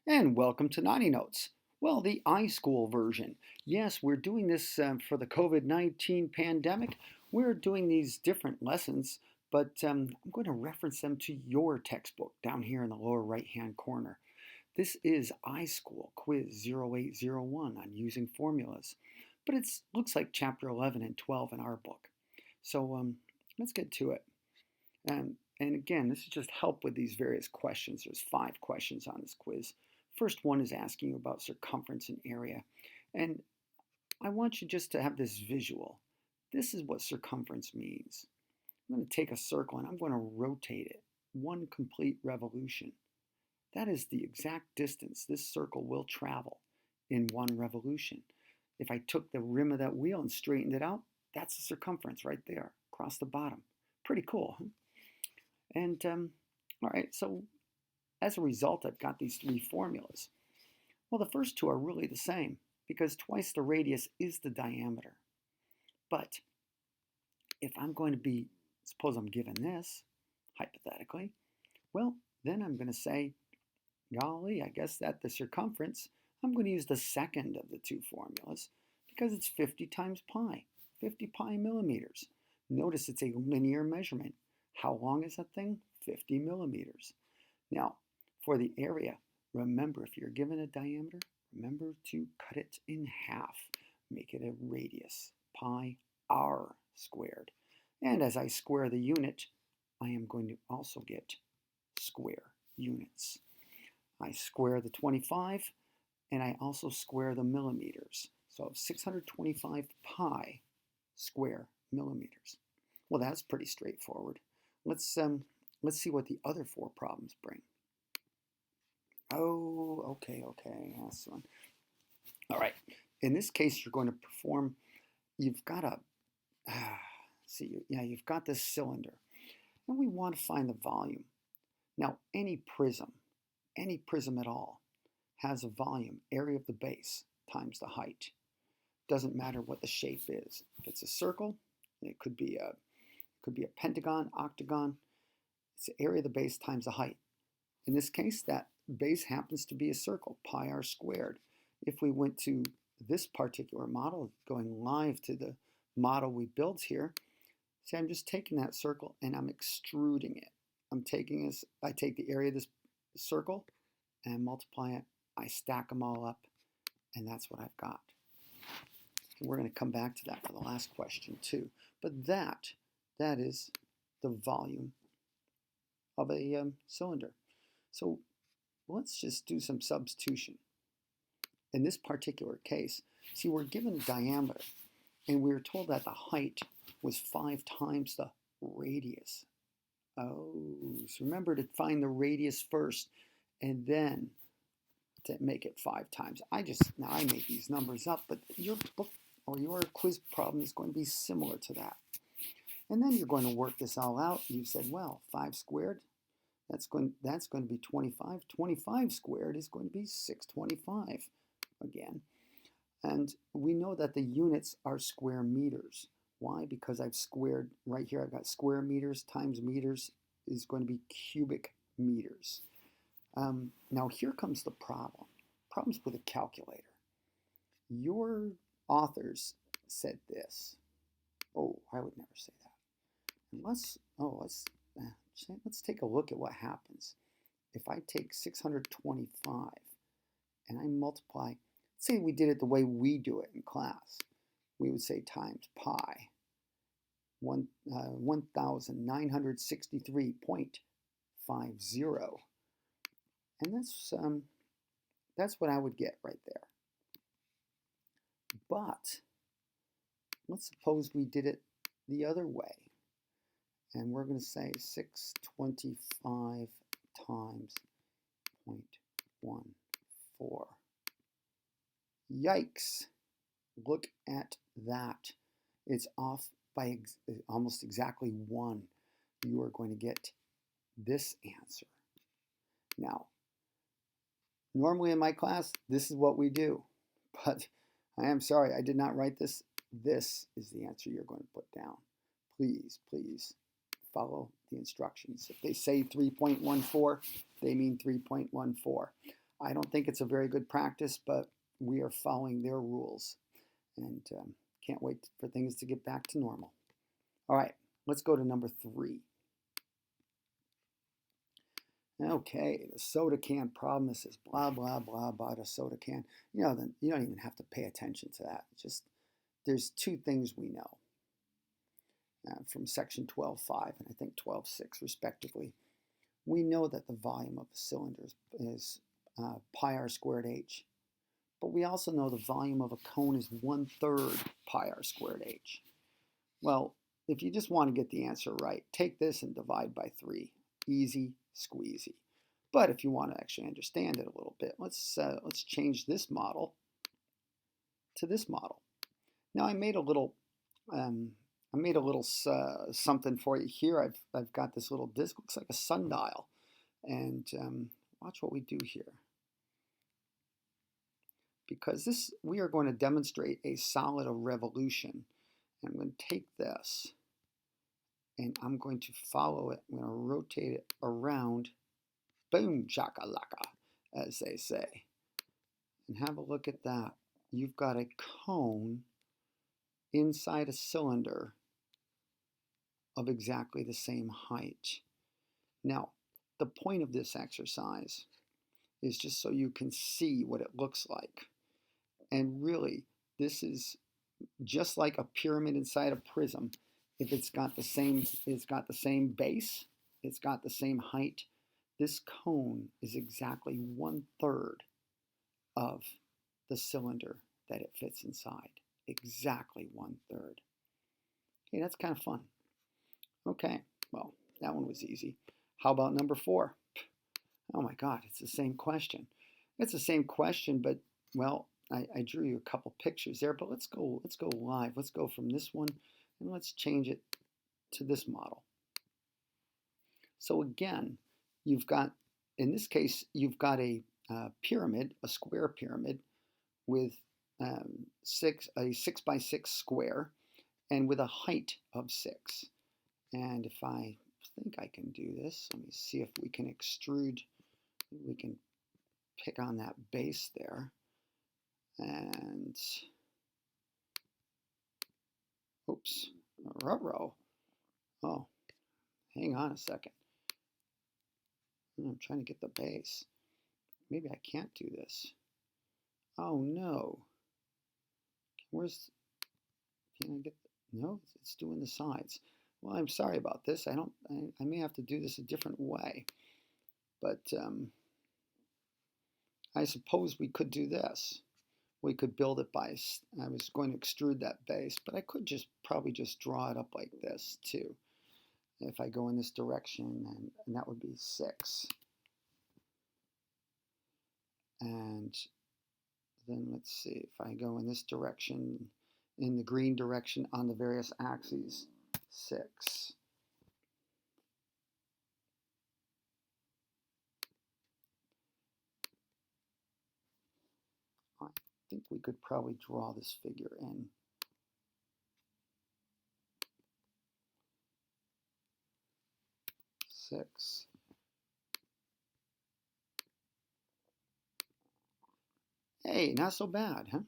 And welcome to Naughty Notes. Well, the iSchool version. Yes, we're doing this for the COVID-19 pandemic. We're doing these different lessons, but I'm going to reference them to your textbook down here in the lower right-hand corner. This is iSchool Quiz 0801 on using formulas, but it looks like Chapter 11 and 12 in our book. So let's get to it. And again, this is just help with these various questions. There's 5 questions on this quiz. First one is asking you about circumference and area. And I want you just to have this visual. This is what circumference means. I'm going to take a circle and I'm going to rotate it 1 complete revolution. That is the exact distance this circle will travel in 1 revolution. If I took the rim of that wheel and straightened it out, that's the circumference right there across the bottom. Pretty cool, huh? And all right, so as a result, I've got these 3 formulas. Well, the first 2 are really the same because twice the radius is the diameter. But if I'm going to be, suppose I'm given this, hypothetically, well, then I'm going to say, golly, I guess that the circumference, I'm going to use the second of the 2 formulas because it's 50 times pi, 50 pi millimeters. Notice it's a linear measurement. How long is that thing? 50 millimeters. Now, for the area, remember, if you're given a diameter, remember to cut it in half. Make it a radius, pi r squared. And as I square the unit, I am going to also get square units. I square the 25, and I also square the millimeters. So 625 pi square millimeters. Well, that's pretty straightforward. Let's see what the other 4 problems bring. Oh, okay, that's one. All right, in this case, you're going to perform, you've got a, you've got this cylinder, and we want to find the volume. Now, any prism at all, has a volume, area of the base, times the height. Doesn't matter what the shape is. If it's a circle, it could be a pentagon, octagon. It's the area of the base times the height. In this case, that base happens to be a circle, pi r squared. If we went to this particular model, going live to the model we built here, see, I'm just taking that circle and I'm extruding it. I take the area of this circle and multiply it. I stack them all up, and that's what I've got. And we're going to come back to that for the last question too. But that is the volume of a cylinder. So let's just do some substitution. In this particular case, see, we're given a diameter, and we were told that the height was 5 times the radius. Oh, so remember to find the radius first, and then to make it 5 times. Now I make these numbers up, but your book or your quiz problem is going to be similar to that. And then you're going to work this all out. You said, well, 5 squared, that's going to be 25. 25 squared is going to be 625 again. And we know that the units are square meters. Why? Because I've squared, right here I've got square meters times meters is going to be cubic meters. Now here comes the problem. Problems with a calculator. Your authors said this. Oh, I would never say that. Let's take a look at what happens. If I take 625 and I multiply, say we did it the way we do it in class, we would say times pi, 1963.50. And that's what I would get right there. But let's suppose we did it the other way. And we're going to say 625 times 0.14. Yikes. Look at that. It's off by almost exactly 1. You are going to get this answer. Now, normally in my class, this is what we do. But I am sorry, I did not write this. This is the answer you're going to put down. Please, please follow the instructions. If they say 3.14, they mean 3.14. I don't think it's a very good practice, but we are following their rules, and can't wait for things to get back to normal. All right, let's go to number 3. Okay, the soda can problem. This is blah, blah, blah about a soda can. You know, then you don't even have to pay attention to that. Just there's 2 things we know from section 12.5 and I think 12.6 respectively. We know that the volume of the cylinder is pi r squared h. But we also know the volume of a cone is 1/3 pi r squared h. Well, if you just want to get the answer right, take this and divide by 3. Easy squeezy. But if you want to actually understand it a little bit, let's change this model to this model. Now I made a little something for you here. I've got this little disc, looks like a sundial, and watch what we do here. Because we are going to demonstrate a solid of revolution. And I'm going to take this and I'm going to follow it. I'm going to rotate it around, boom, shakalaka, as they say. And have a look at that. You've got a cone inside a cylinder of exactly the same height. Now, the point of this exercise is just so you can see what it looks like. And really, this is just like a pyramid inside a prism. If it's got the same base, it's got the same height. This cone is exactly 1/3 of the cylinder that it fits inside. Exactly 1/3. Okay, that's kind of fun. Okay, well, that one was easy. How about number 4? Oh my God, it's the same question. It's the same question, but well, I drew you a couple pictures there, but let's go live. Let's go from this one and let's change it to this model. So again, you've got, in this case, you've got a pyramid, a square pyramid with a 6 by 6 square and with a height of 6. And if I think I can do this, let me see if we can extrude, we can pick on that base there. And oops, ruh-roh. Oh, hang on a second. I'm trying to get the base. Maybe I can't do this. Oh no. Can I get, no, it's doing the sides. Well, I'm sorry about this. I may have to do this a different way. But I suppose we could do this. We could build it by, I was going to extrude that base, but I could probably just draw it up like this too. If I go in this direction, and that would be 6. And then let's see, if I go in this direction, in the green direction on the various axes, 6. I think we could probably draw this figure in. Six. Hey, not so bad, huh?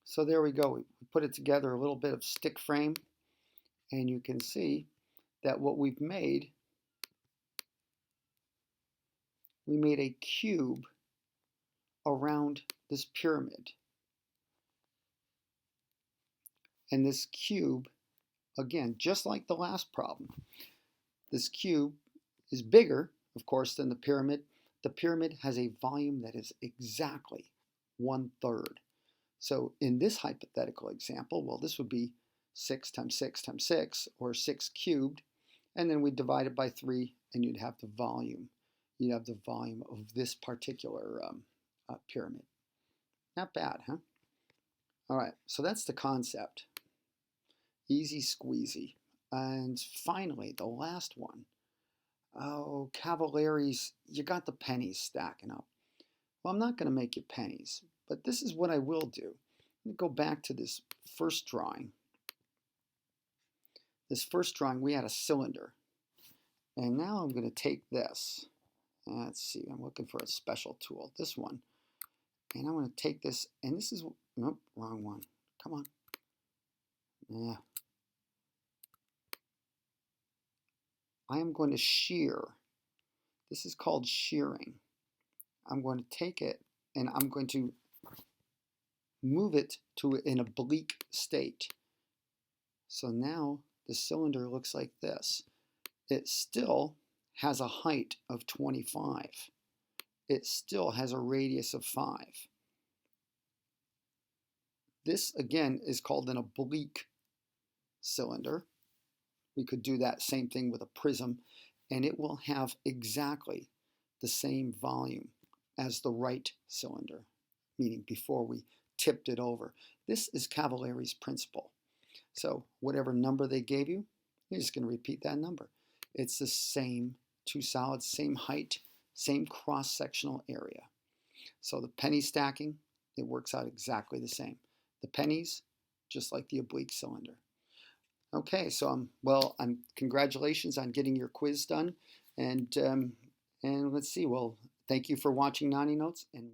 So there we go. We put it together, a little bit of stick frame, and you can see that what we've made, we made a cube around this pyramid. And this cube, again, just like the last problem, this cube is bigger, of course, than the pyramid. The pyramid has a volume that is exactly 1/3. So in this hypothetical example, well, this would be 6 times 6 times 6, or 6 cubed, and then we divide it by 3, and you'd have the volume. You'd have the volume of this particular pyramid. Not bad, huh? All right, so that's the concept. Easy squeezy. And finally, the last one. Oh, Cavalieris, you got the pennies stacking up. Well, I'm not going to make you pennies, but this is what I will do. Let me go back to this first drawing. This first drawing, we had a cylinder. And now I'm going to take this, let's see, I'm looking for a special tool, this one. And I'm going to take this, and this is, nope, wrong one. Come on. Yeah. I am going to shear. This is called shearing. I'm going to take it and I'm going to move it to an oblique state. So now the cylinder looks like this. It still has a height of 25. It still has a radius of 5. This again is called an oblique cylinder. We could do that same thing with a prism, and it will have exactly the same volume as the right cylinder, meaning before we tipped it over. This is Cavalieri's principle. So whatever number they gave you, you're just going to repeat that number. It's the same two solids, same height, same cross-sectional area. So the penny stacking, it works out exactly the same. The pennies, just like the oblique cylinder. Okay, so congratulations on getting your quiz done, and let's see. Well, thank you for watching Naughty Notes, and